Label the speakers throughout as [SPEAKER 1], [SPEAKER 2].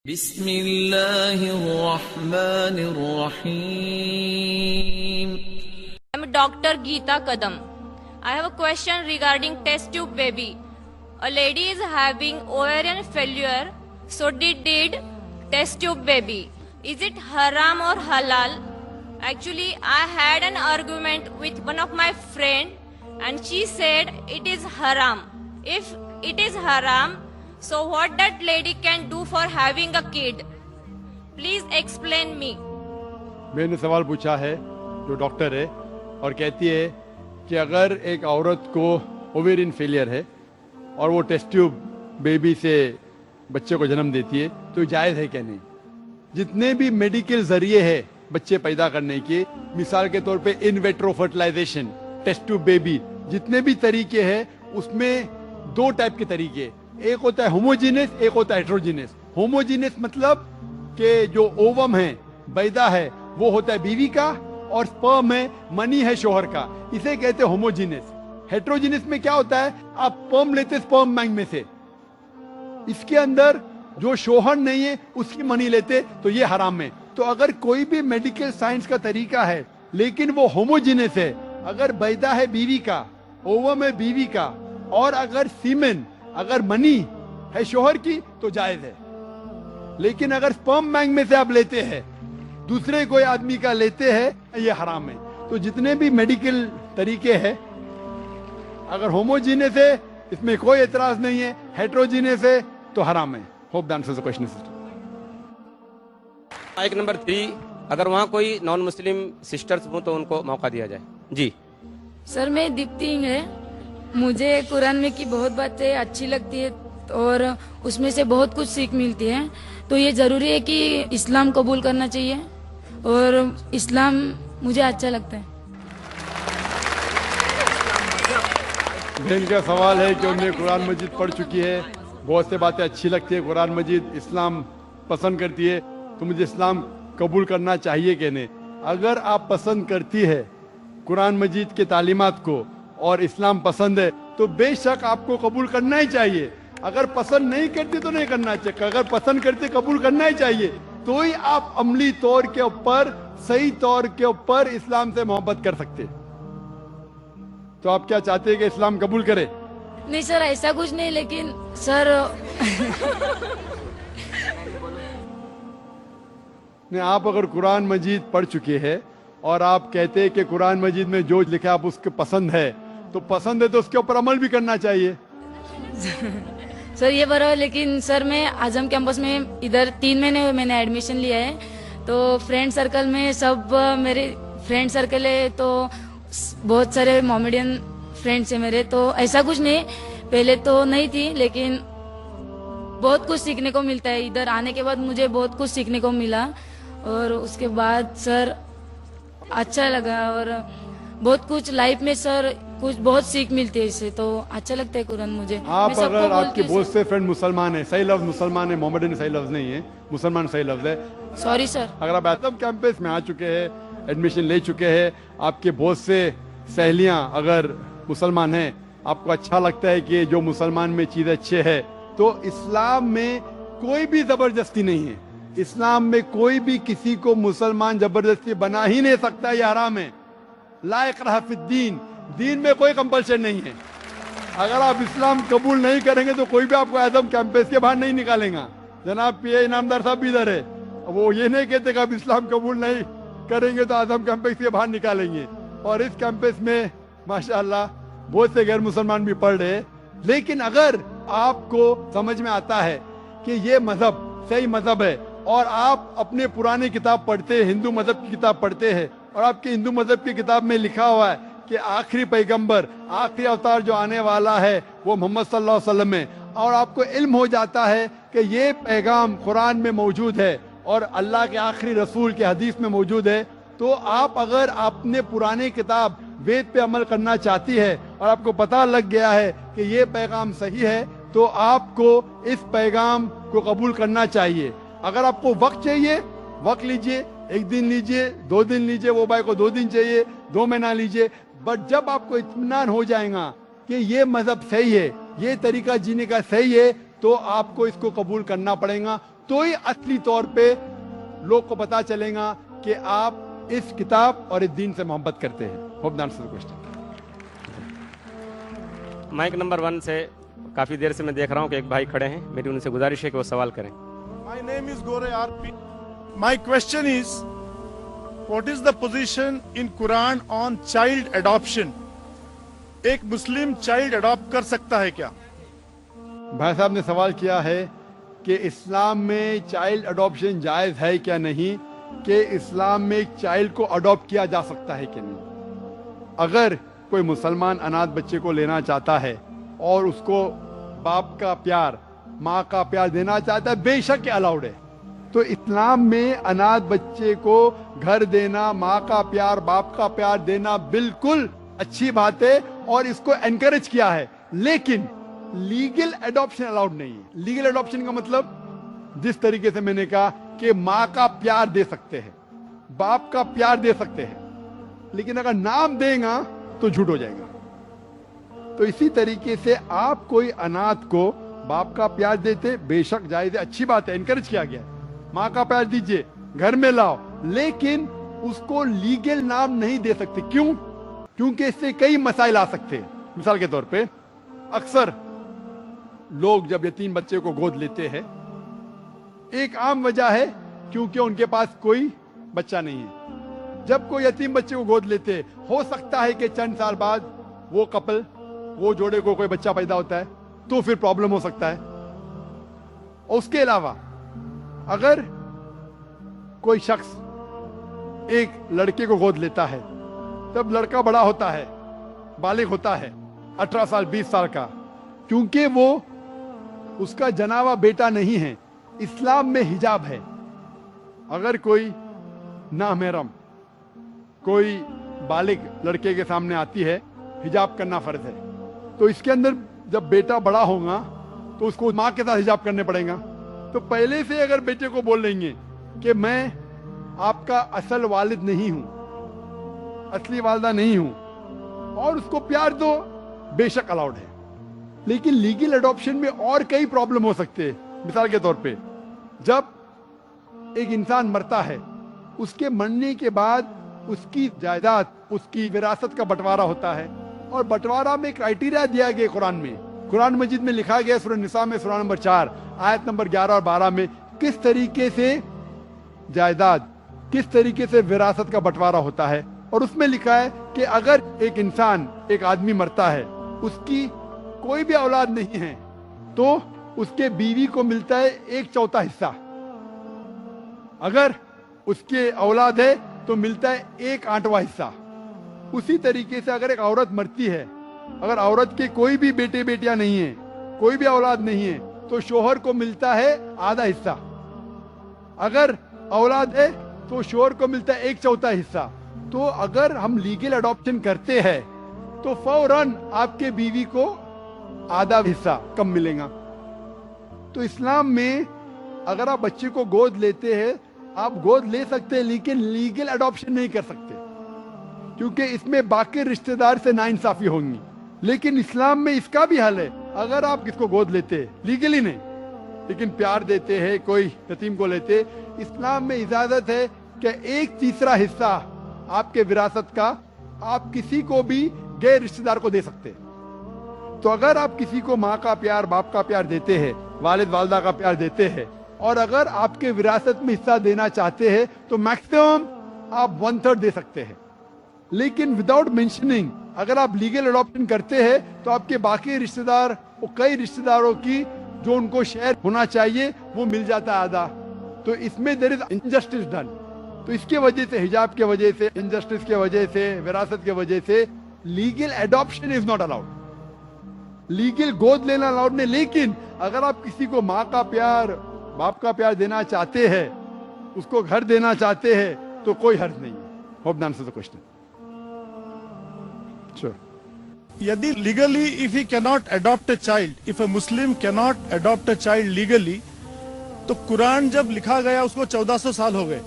[SPEAKER 1] بسم اللہ الرحمن الرحیم.
[SPEAKER 2] I'm Dr. Geeta Kadam. I have a question regarding test tube baby. A lady is having ovarian failure, so did test tube baby. Is it haram or halal? Actually, I had an argument with one of my friend and she said it is haram. If it is haram, so what that lady can do for having a kid? Please explain me.
[SPEAKER 3] میں نے سوال پوچھا ہے جو doctor ہے اور کہتی ہے کہ اگر ایک عورت کو اوویرین فیلئر ہے اور وہ ٹیسٹ ٹیوب بیبی سے بچے کو جنم دیتی ہے تو جائز ہے کیا نہیں. جتنے بھی میڈیکل ذریعے ہیں بچے پیدا کرنے کے، مثال کے طور پہ in vitro fertilization, test tube baby, جتنے بھی طریقے ہیں اس میں دو ٹائپ کے طریقے، ایک ہوتا ہے ہوموجینس، ایک ہوتا ہے ہیٹروجینس. ہوموجینس مطلب کہ جو اووم ہے، بیضہ ہے، وہ ہوتا ہے بیوی کا اور سپرم ہے، منی ہے شوہر کا، اسے کہتے ہیں ہوموجینس. ہیٹروجینس میں کیا ہوتا ہے، آپ سپرم لیتے سپرم بینک میں سے، اس کے اندر جو شوہر نہیں ہے اس کی منی لیتے، تو یہ حرام ہے. تو اگر کوئی بھی میڈیکل سائنس کا طریقہ ہے لیکن وہ ہوموجینس ہے، اگر بیضہ ہے بیوی کا، اووم ہے بیوی کا، اور اگر سیمن، اگر منی ہے شوہر کی تو جائز ہے. لیکن اگر سپرم بینک میں سے آپ لیتے ہیں، دوسرے کوئی آدمی کا لیتے ہیں، یہ حرام ہے. تو جتنے بھی میڈیکل طریقے ہیں، اگر ہوموجینس ہے اس میں کوئی اعتراض نہیں ہے، ہیٹروجینس ہے تو حرام ہے. Hope the answers the question.
[SPEAKER 4] ایک نمبر 3، اگر وہاں کوئی نان مسلم سسٹرز ہوں تو ان کو موقع دیا جائے. جی
[SPEAKER 5] سر، میں دیپتی ہے. مجھے قرآن میں کی بہت باتیں اچھی لگتی ہے اور اس میں سے بہت کچھ سیکھ ملتی ہے. تو یہ ضروری ہے کہ اسلام قبول کرنا چاہیے اور اسلام مجھے اچھا لگتا ہے.
[SPEAKER 3] ان کا سوال ہے کہ انہیں قرآن مجید پڑھ چکی ہے، بہت سے باتیں اچھی لگتی ہے، قرآن مجید اسلام پسند کرتی ہے، تو مجھے اسلام قبول کرنا چاہیے کہ نہیں. اگر آپ پسند کرتی ہے قرآن مجید کے تعلیمات کو اور اسلام پسند ہے تو بے شک آپ کو قبول کرنا ہی چاہیے. اگر پسند نہیں کرتی تو نہیں کرنا چاہیے، اگر پسند کرتے قبول کرنا ہی چاہیے. تو ہی آپ عملی طور کے اوپر، صحیح طور کے اوپر اسلام سے محبت کر سکتے. تو آپ کیا چاہتے ہیں کہ اسلام قبول کرے؟
[SPEAKER 5] نہیں سر، ایسا کچھ نہیں، لیکن سر
[SPEAKER 3] نہیں، آپ اگر قرآن مجید پڑھ چکے ہیں اور آپ کہتے ہیں کہ قرآن مجید میں جو لکھا آپ اس کے پسند ہے، تو پسند ہے تو اس کے اوپر عمل بھی کرنا چاہیے.
[SPEAKER 5] سر یہ برابر. لیکن سر میں اعظم کیمپس میں ادھر 3 مہینے میں نے ایڈمیشن لیا ہے، تو فرینڈ سرکل میں سب میرے فرینڈ سرکل ہے، تو بہت سارے مومیڈین فرینڈس ہیں میرے. تو ایسا کچھ نہیں، پہلے تو نہیں تھی، لیکن بہت کچھ سیکھنے کو ملتا ہے. ادھر آنے کے بعد مجھے بہت کچھ سیکھنے کو ملا اور اس کے بعد سر اچھا لگا اور بہت کچھ لائف میں سر کچھ بہت سیکھ ملتی ہے اس سے، تو اچھا لگتا ہے قرآن مجھے.
[SPEAKER 3] آپ اگر آپ کے بہت سے فرینڈ مسلمان ہیں، صحیح لفظ مسلمان ہے، محمدن صحیح لفظ نہیں ہے، مسلمان صحیح لفظ ہے.
[SPEAKER 5] Sorry sir.
[SPEAKER 3] اگر آپ اعظم کیمپس میں آ چکے ہیں، ایڈمیشن لے چکے ہیں، آپ کے بہت سے سہیلیاں اگر مسلمان ہیں، آپ کو اچھا لگتا ہے کہ جو مسلمان میں چیز اچھے ہے، تو اسلام میں کوئی بھی زبردستی نہیں ہے. اسلام میں کوئی بھی کسی کو مسلمان زبردستی بنا ہی نہیں سکتا، یہ حرام ہے. لا اکراہ فی الدین، دین میں کوئی کمپلشن نہیں ہے. اگر آپ اسلام قبول نہیں کریں گے تو کوئی بھی آپ کو اعظم کیمپس کے باہر نہیں نکالیں گا. جناب پی اے انعامدار صاحب بھی ادھر ہے، وہ یہ نہیں کہتے کہ آپ اسلام قبول نہیں کریں گے تو اعظم کیمپس کے باہر نکالیں گے. اور اس کیمپس میں ماشاءاللہ بہت سے غیر مسلمان بھی پڑھ رہے ہیں. لیکن اگر آپ کو سمجھ میں آتا ہے کہ یہ مذہب صحیح مذہب ہے اور آپ اپنے پرانے کتاب پڑھتے ہیں، ہندو مذہب کی کتاب پڑھتے ہیں، اور آپ کے ہندو مذہب کی کتاب میں لکھا ہوا ہے کہ آخری پیغمبر، آخری اوتار جو آنے والا ہے وہ محمد صلی اللہ علیہ وسلم ہے، اور آپ کو علم ہو جاتا ہے کہ یہ پیغام قرآن میں موجود ہے اور اللہ کے آخری رسول کے حدیث میں موجود ہے، تو آپ اگر اپنے پرانے کتاب وید پہ عمل کرنا چاہتی ہے اور آپ کو پتہ لگ گیا ہے کہ یہ پیغام صحیح ہے، تو آپ کو اس پیغام کو قبول کرنا چاہیے. اگر آپ کو وقت چاہیے، وقت لیجئے، 1 دن لیجئے، 2 دن لیجئے، وہ بھائی کو 2 دن چاہیے، 2 مہینہ لیجئے. بٹ جب آپ کو اطمینان ہو جائے گا کہ یہ مذہب صحیح ہے، یہ طریقہ جینے کا صحیح ہے، تو آپ کو اس کو قبول کرنا پڑے گا. तो ही असली तौर पे लोग को पता चलेगा कि आप इस किताब और इस दीन से मोहब्बत करते हैं। Hope that answers the question.
[SPEAKER 4] Mike number 1 से काफ़ी देर से मैं देख रहा हूँ कि एक भाई खड़े हैं, मेरी उनसे गुजारिश है कि वो सवाल करें।
[SPEAKER 6] My name is Gore RP. My question is, what is the position in Quran on child adoption? एक मुस्लिम चाइल्ड अडॉप्ट कर सकता है क्या?
[SPEAKER 3] भाई साहब ने सवाल किया है कि इस्लाम में चाइल्ड अडॉप्शन जायज़ है क्या नहीं, कि इस्लाम में एक चाइल्ड को अडॉप्ट किया जा सकता है कि नहीं। अगर कोई मुसलमान अनाथ बच्चे को लेना चाहता है और उसको बाप का प्यार, माँ का प्यार देना चाहता है, बेशक अलाउड है। तो इस्लाम में अनाथ बच्चे को घर देना, माँ का प्यार, बाप का प्यार देना बिल्कुल अच्छी बात है और इसको एनकरेज किया है, लेकिन लीगल एडॉप्शन अलाउड नहीं है। लीगल एडॉप्शन का मतलब जिस तरीके से मैंने कहा कि माँ का प्यार दे सकते हैं, बाप का प्यार दे सकते हैं, लेकिन अगर नाम देगा तो झूठ हो जाएगा। तो इसी तरीके से आप कोई अनाथ को बाप का प्यार देते, बेशक जायज है, अच्छी बात है, एनकरेज किया गया है। माँ का प्यार दीजिए, घर में लाओ, लेकिन उसको लीगल नाम नहीं दे सकते। क्यों? क्योंकि इससे कई मसाइल आ सकते हैं। मिसाल के तौर पे अक्सर लोग जब यतीम बच्चे को गोद लेते हैं, एक आम वजह है क्योंकि उनके पास कोई बच्चा नहीं है। जब कोई यतीम बच्चे को गोद लेते हैं, हो सकता है कि चंद साल बाद वो कपल, वो जोड़े को कोई बच्चा पैदा होता है, तो फिर प्रॉब्लम हो सकता है। और उसके अलावा अगर कोई शख्स एक लड़के को गोद लेता है, तब लड़का बड़ा होता है, बालिग होता है, 18 साल 20 साल का, क्योंकि वो उसका जनावा बेटा नहीं है। इस्लाम में हिजाब है। अगर कोई नामहरम कोई बालिग लड़के के सामने आती है, हिजाब करना फर्ज है। तो इसके अंदर जब बेटा बड़ा होगा तो उसको माँ के साथ हिजाब करने पड़ेगा। तो पहले से अगर बेटे को बोल लेंगे कि मैं आपका असल वालिद नहीं हूं, असली वालिदा नहीं हूं, और उसको प्यार दो, बेशक अलाउड है। लेकिन लीगल एडॉप्शन में और कई प्रॉब्लम हो सकते हैं। मिसाल के तौर पे जब एक इंसान मरता है, उसके मरने के बाद उसकी जायदाद, उसकी विरासत का बंटवारा होता है, और बंटवारा में क्राइटेरिया दिया गया कुरान में। कुरान मजीद में लिखा गया सूरह निसा में सूरह नंबर 4 आयत नंबर 11 और 12 में किस तरीके से जायदाद, किस तरीके से विरासत का बंटवारा होता है। और उसमें लिखा है कि अगर एक इंसान, एक आदमी मरता है, उसकी कोई भी औलाद नहीं है, तो उसके बीवी को मिलता है 1/4 हिस्सा। अगर उसके औलाद है तो मिलता है 1/8वां हिस्सा। उसी तरीके से अगर एक औरत मरती है, अगर औरत के कोई भी बेटे बेटियां नहीं है, कोई भी औलाद नहीं है, तो शोहर को मिलता है आधा हिस्सा। अगर औलाद है तो शोहर को मिलता है 1/4 हिस्सा। तो अगर हम लीगल अडॉप्शन करते हैं तो फौरन आपके बीवी को आधा हिस्सा कम मिलेगा। तो इस्लाम में अगर आप बच्चे को गोद लेते हैं, आप गोद ले सकते हैं, लेकिन लीगल अडॉप्शन नहीं कर सकते, क्योंकि इसमें बाकी रिश्तेदार से नाइंसाफी होंगी। लेकिन इस्लाम में इसका भी हल है। अगर आप किसको गोद लेते हैं, लीगली नहीं, लेकिन प्यार देते हैं, कोई यतीम को लेते, इस्लाम में इजाजत है कि 1/3 हिस्सा आपके विरासत का आप किसी को भी गैर रिश्तेदार को दे सकते हैं। तो अगर आप किसी को माँ का प्यार, बाप का प्यार देते हैं, वालिद वालिदा का प्यार देते हैं, और अगर आपके विरासत में हिस्सा देना चाहते हैं, तो मैक्सिमम आप 1/3 दे सकते हैं। लेकिन विदाउट मेंशनिंग अगर आप लीगल अडॉप्शन करते हैं, तो आपके बाकी रिश्तेदार और कई रिश्तेदारों की जो उनको शेयर होना चाहिए वो मिल जाता है आधा। तो इसमें देयर इज इनजस्टिस डन। तो इसके वजह से, हिजाब के वजह से, इनजस्टिस के वजह से, विरासत के वजह से legal adoption is not allowed. Legal गोद लेना अलाउड नहीं। लेकिन अगर आप किसी को माँ का प्यार, बाप का प्यार देना चाहते हैं, उसको घर देना चाहते हैं, तो कोई हर्ज नहीं है। Hope that answers the question. Sure.
[SPEAKER 6] यदि legally if he cannot adopt a child, if a Muslim cannot adopt a child legally, तो कुरान जब लिखा गया उसको 1400 साल हो गए।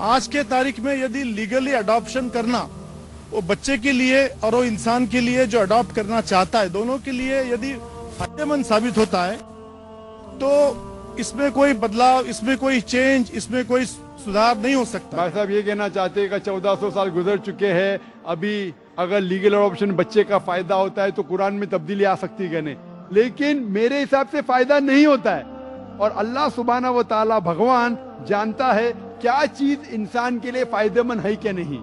[SPEAKER 6] आज के तारीख में यदि लीगली अडॉप्शन करना, वो बच्चे के लिए और वो इंसान के लिए जो अडॉप्ट करना चाहता है, दोनों के लिए यदि फायदेमंद साबित होता है, तो इसमें कोई बदलाव, इसमें कोई चेंज, इसमें कोई सुधार नहीं हो सकता।
[SPEAKER 3] भाई साहब ये कहना चाहते हैं कि 1400 साल गुजर चुके हैं, अभी अगर लीगल अडॉप्शन बच्चे का फायदा होता है तो कुरान में तब्दीली आ सकती है नहीं, लेकिन मेरे हिसाब से फायदा नहीं होता है। और अल्लाह सुब्हाना व तआला भगवान जानता है क्या चीज इंसान के लिए फायदेमंद है क्या नहीं।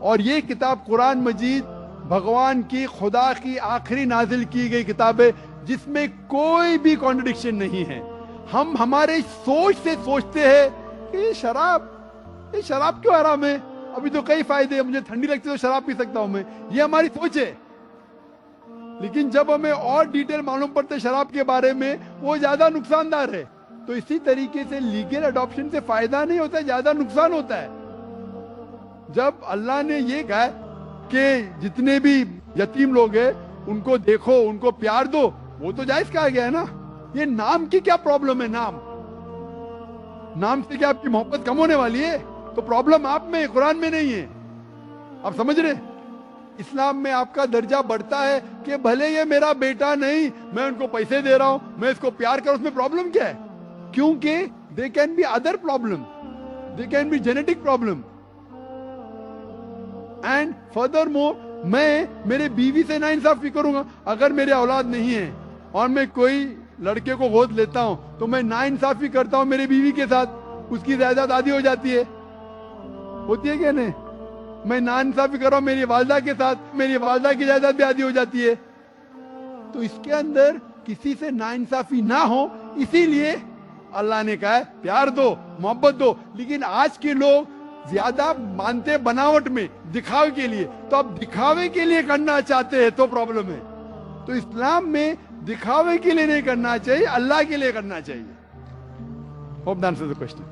[SPEAKER 3] और ये किताब कुरान मजीद भगवान की खुदा की आखिरी नाजिल की गई किताब है जिसमें कोई भी कॉन्ट्रडिक्शन नहीं है। हम हमारे सोच से सोचते हैं कि ये शराब क्यों हराम है, अभी तो कई फायदे हैं, मुझे ठंडी लगती है तो शराब पी सकता हूं मैं, ये हमारी सोच है। लेकिन जब हमें और डिटेल मालूम पड़ता है शराब के बारे में, वो ज्यादा नुकसानदार है। तो इसी तरीके से लीगल अडॉप्शन से फायदा नहीं होता है, ज्यादा नुकसान होता है। जब अल्लाह ने ये कहा कि जितने भी यतीम लोग हैं उनको देखो, उनको प्यार दो, वो तो जायज कहा गया है ना। ये नाम की क्या प्रॉब्लम है? नाम से क्या आपकी मोहब्बत कम होने वाली है? तो प्रॉब्लम आप में है, कुरान में नहीं है। आप समझ रहे? इस्लाम में आपका दर्जा बढ़ता है कि भले ये मेरा बेटा नहीं, मैं उनको पैसे दे रहा हूं, मैं इसको प्यार कर, उसमें प्रॉब्लम क्या है? क्योंकि they can be other problem, they can be genetic problem. And further more, मैं मेरे बीवी से ना इंसाफी करूंगा। अगर मेरे औलाद नहीं है और मैं कोई लड़के को गोद लेता हूं तो मैं ना इंसाफी करता हूं मेरी बीवी के साथ, उसकी जायदाद आधी हो जाती है, होती है क्या नहीं? मैं ना इंसाफी कर रहा हूं मेरी वालदा के साथ, मेरी वालदा की जायदाद भी आधी हो जाती है। तो इसके अंदर किसी से ना इंसाफी ना हो, इसीलिए अल्लाह ने कहा है प्यार दो, मोहब्बत दो। लेकिन आज के लोग ज्यादा मानते बनावट में, दिखावे के लिए। तो अब दिखावे के लिए करना चाहते हैं तो प्रॉब्लम है। तो इस्लाम में दिखावे के लिए नहीं करना चाहिए, अल्लाह के लिए करना चाहिए। Hope that answers the question.